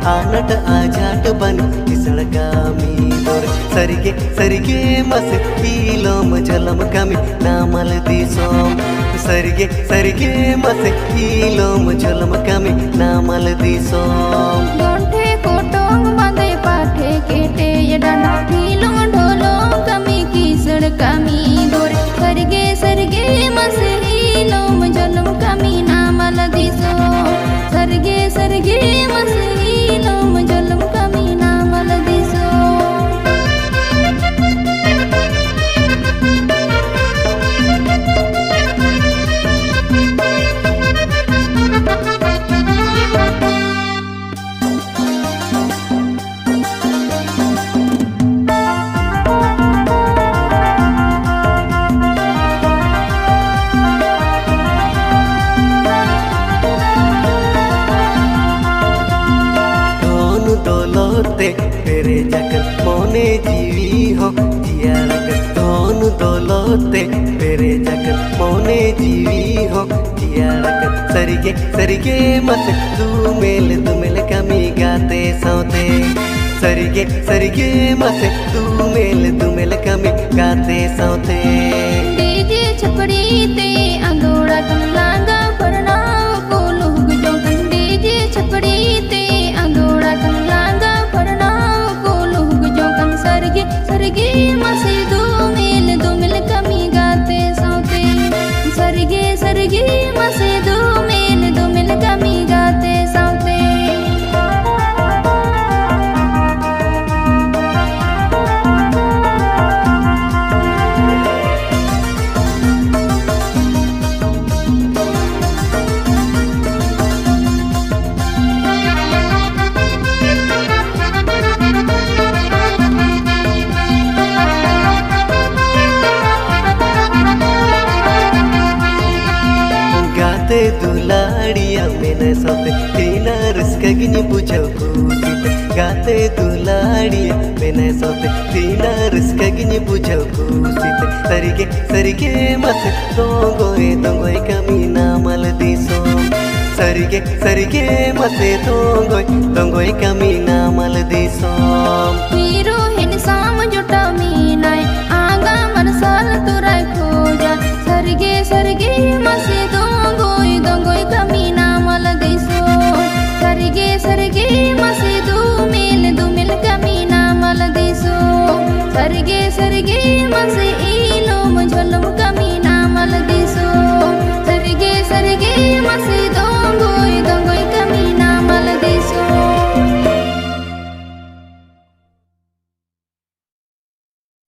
आनट आजाट बन किसण कामी दोर सरिगे सरिगे मस ईलोम जलम कमी नामल दिसोम सरिगे सरिगे मस ईलोम जलम कमी नामल दिसोम गोंठे कोटोंग बांधे पाठे केटे यडना नीलों ढोलों कमी किसण कामी दोर सरिगे सरिगे मस ईलोम जलम कमी नामल दिसोम सरगे सरगे मस ईलोम जलम कमी नामल दिसोम दौलते तेरे जगत मोने जीवी हो जिया रगत दोन दौलते तेरे जगत मोने जीवी हो जिया रगत सरिगे सरिगे मत दुमेल कमी गाते सौते सरिगे सरिगे मत दुमेल कमी गाते सौते डीजे छपड़ी ते अंदोड़ा कम लांगा परनाव को लुग जो कन डीजे छपड़ी ते अंदोड़ा कम लांगा परनाव को लुग जो कन सरगे सरगे मसे दुमेल कमी गाते सौते सरगे सरगे मसे दुमेल कमी गाते सौते गाते दुलाड़िया मैंने सोते तीना रिस्कगिनी बुझो कूसीते गाते दुलाड़िया मैंने सोते तीना रिस्कगिनी बुझो कूसीते सरिगे सरिगे मत दोंगोय कमी नामल दिसोम सरिगे सरिगे मत दोंगोय कमी नामल दिसोम हीरो हिन साम जुटा मीनाय आगा मनसाल तुराय खोजा सरगे सरगे मसे दोंगोय कमी नामल दिसो सरगे सरगे मसे दुमेल कमी नामल दिसो सरगे सरगे मसे ईलोम झलम